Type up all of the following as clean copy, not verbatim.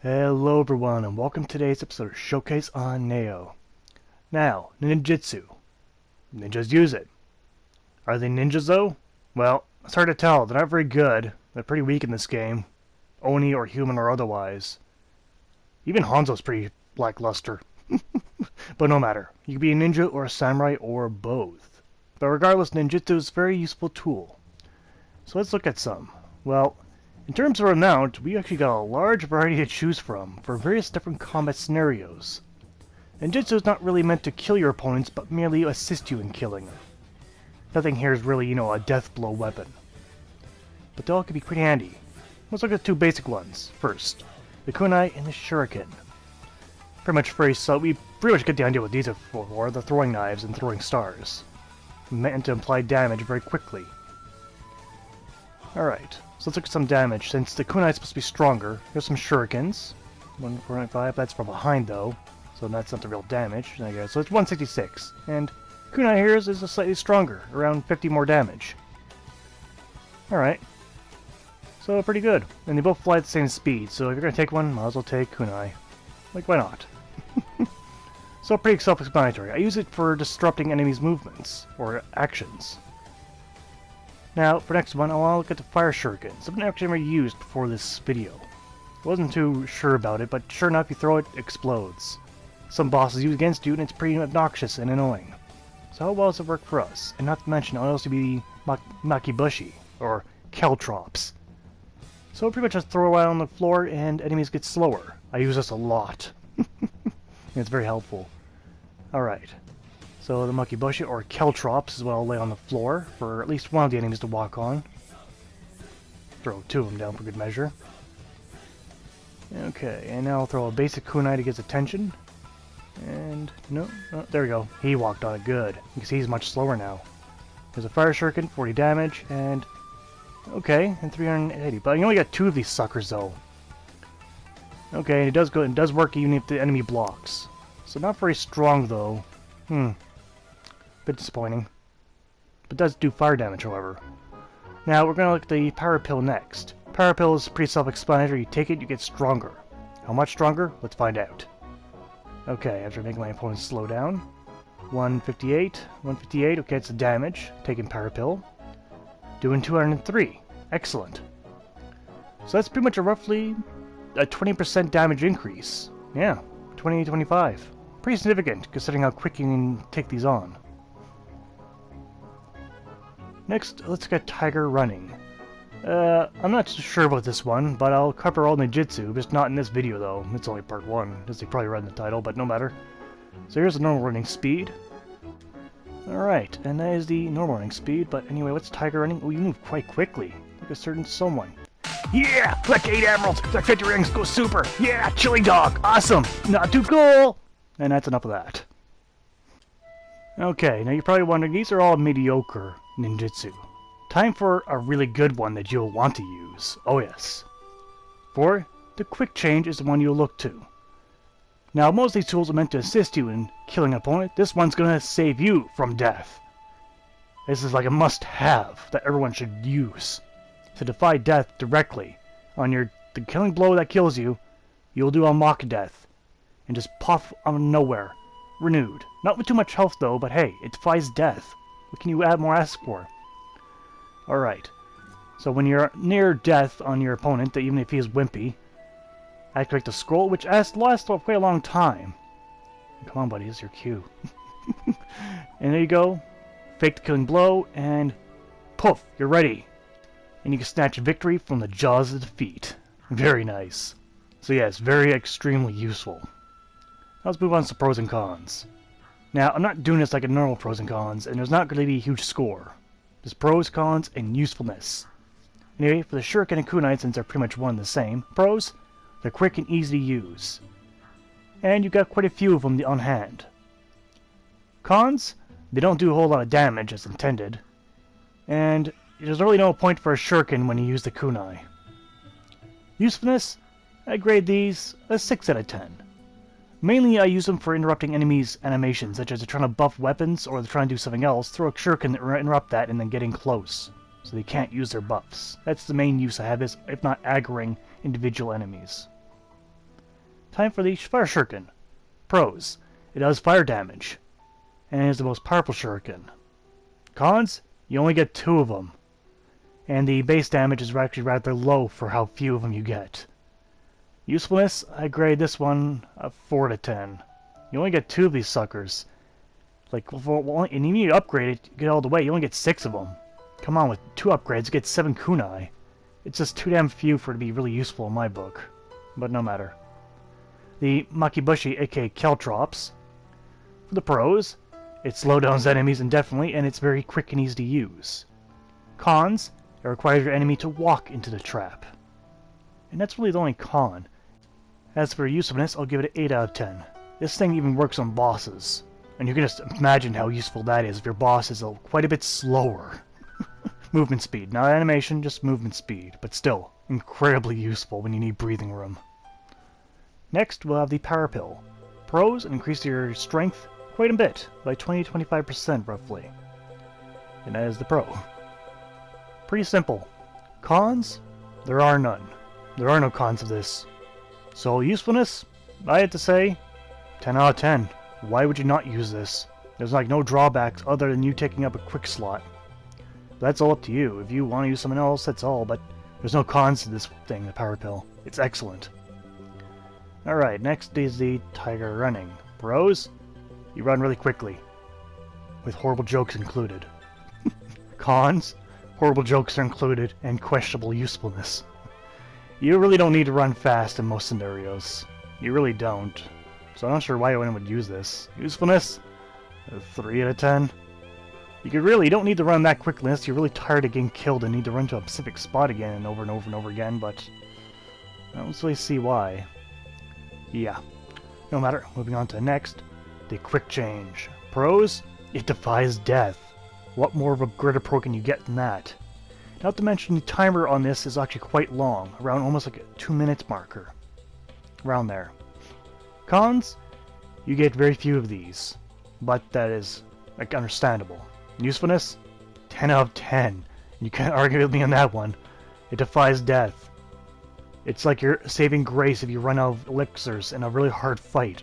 Hello everyone and welcome to today's episode of Showcase on Nioh. Now, ninjutsu. Ninjas use it. Are they ninjas though? Well, it's hard to tell. They're not very good. They're pretty weak in this game. Oni or human or otherwise. Even Hanzo's pretty lackluster. But no matter. You can be a ninja or a samurai or both. But regardless, ninjutsu is a very useful tool. So let's look at some. Well, in terms of amount, we actually got a large variety to choose from for various different combat scenarios. Ninjutsu is not really meant to kill your opponents, but merely assist you in killing them. Nothing here is really, a death blow weapon. But they all can be pretty handy. Let's look at the two basic ones. First, the kunai and the shuriken. Pretty much very so we pretty much get the idea what these are for, the throwing knives and throwing stars. Meant to imply damage very quickly. Alright. So let's look at some damage. Since the kunai is supposed to be stronger, here's some shurikens. 145, that's from behind though, so that's not the real damage. So it's 166. And kunai here is slightly stronger, around 50 more damage. Alright. So pretty good. And they both fly at the same speed, so if you're going to take one, might as well take kunai. Like, why not? So pretty self-explanatory. I use it for disrupting enemies' movements, or actions. Now, for next one, I want to look at the fire shuriken, something I actually never used before this video. I wasn't too sure about it, but sure enough, you throw it, it explodes. Some bosses use it against you, and it's pretty obnoxious and annoying. So how well does it work for us? And not to mention, it'll also be makibushi, or caltrops. So pretty much just throw it on the floor, and enemies get slower. I use this a lot. It's very helpful. Alright. So the makibushi, or caltrops, is what I'll lay on the floor for at least one of the enemies to walk on. Throw two of them down for good measure. Okay, and now I'll throw a basic kunai to get his attention. And, no, there we go. He walked on it good. You can see he's much slower now. There's a fire shuriken, 40 damage, and... okay, and 380. But you only got two of these suckers, though. Okay, and it does go and does work even if the enemy blocks. So not very strong, though. Bit disappointing. But does do fire damage, however. Now, we're going to look at the power pill next. Power pill is pretty self-explanatory. You take it, you get stronger. How much stronger? Let's find out. Okay, after making my opponent slow down. 158. 158, okay, it's the damage. Taking power pill. Doing 203. Excellent. So that's pretty much roughly a 20% damage increase. Yeah, 20-25. Pretty significant, considering how quick you can take these on. Next, let's get Tiger Running. I'm not so sure about this one, but I'll cover all ninjutsu, just not in this video though. It's only part 1, as they probably read in the title, but no matter. So here's the normal running speed. Alright, and that is the normal running speed, but anyway, what's Tiger Running? Oh, you move quite quickly, like a certain someone. Yeah! Collect 8 emeralds! Collect 50 rings! Go super! Yeah! Chili dog! Awesome! Not too cool! And that's enough of that. Okay, now you're probably wondering, these are all mediocre ninjutsu. Time for a really good one that you'll want to use. Oh yes. For the quick change is the one you'll look to. Now most of these tools are meant to assist you in killing an opponent. This one's gonna save you from death. This is like a must-have that everyone should use. To defy death directly on the killing blow that kills you, you'll do a mock death. And just puff out of nowhere. Renewed. Not with too much health though, but hey, it defies death. What can you ask for? Alright. So when you're near death on your opponent, even if he is wimpy, activate the scroll, which lasts for quite a long time. Come on buddy, this is your cue. And there you go. Fake the killing blow, and poof, you're ready. And you can snatch victory from the jaws of defeat. Very nice. So yes, very extremely useful. Now let's move on to some pros and cons. Now, I'm not doing this like a normal pros and cons, and there's not going to be a huge score. There's pros, cons, and usefulness. Anyway, for the shuriken and kunai, since they're pretty much one and the same, pros, they're quick and easy to use. And you've got quite a few of them on hand. Cons, they don't do a whole lot of damage as intended. And there's really no point for a shuriken when you use the kunai. Usefulness, I grade these a 6 out of 10. Mainly I use them for interrupting enemies' animations, such as they're trying to buff weapons or they're trying to do something else, throw a shuriken to interrupt that and then getting close. so they can't use their buffs. That's the main use I have, is if not aggroing individual enemies. Time for the Fire Shuriken. Pros: it does fire damage, and is the most powerful shuriken. Cons: you only get 2 of them, and the base damage is actually rather low for how few of them you get. Usefulness: I grade this one a 4 to 10. You only get 2 of these suckers. Like, and you need to upgrade it to get all the way. You only get 6 of them. Come on, with 2 upgrades, you get 7 kunai. It's just too damn few for it to be really useful in my book. But no matter. The Makibushi, aka Caltrops. For the pros: it slows down enemies indefinitely, and it's very quick and easy to use. Cons: it requires your enemy to walk into the trap. And that's really the only con. As for usefulness, I'll give it an 8 out of 10. This thing even works on bosses. And you can just imagine how useful that is if your boss is quite a bit slower. Movement speed, not animation, just movement speed, but still incredibly useful when you need breathing room. Next, we'll have the Power Pill. Pros: increase your strength quite a bit, by 20-25% roughly. And that is the pro. Pretty simple. Cons? There are none. There are no cons of this. So usefulness? I had to say, 10 out of 10. Why would you not use this? There's like no drawbacks other than you taking up a quick slot. That's all up to you. If you want to use something else, that's all, but there's no cons to this thing, the Power Pill. It's excellent. Alright, next is the Tiger Running. Pros: you run really quickly, with horrible jokes included. Cons: horrible jokes are included, and questionable usefulness. You really don't need to run fast in most scenarios. You really don't. So I'm not sure why anyone would use this. Usefulness? A 3 out of 10. You don't need to run that quickly unless you're really tired of getting killed and need to run to a specific spot again and over and over and over again, but I don't really see why. Yeah. No matter. Moving on to next. The Quick Change. Pros: it defies death. What more of a greater pro can you get than that? Not to mention the timer on this is actually quite long, around almost like a 2-minute marker. Around there. Cons: you get very few of these, but that is like understandable. Usefulness? 10 out of 10. You can't argue with me on that one. It defies death. It's like you're saving grace if you run out of elixirs in a really hard fight.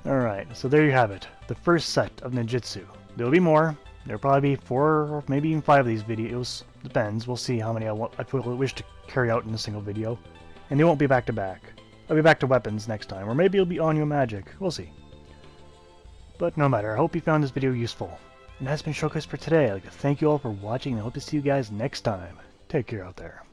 Alright, so there you have it. The first set of ninjutsu. There'll be more. There'll probably be 4 or maybe even 5 of these videos. Depends. We'll see how many I wish to carry out in a single video. And they won't be back to back. I'll be back to weapons next time, or maybe it'll be on your magic. We'll see. But no matter, I hope you found this video useful. And that's been Showcase for today. I'd like to thank you all for watching, and I hope to see you guys next time. Take care out there.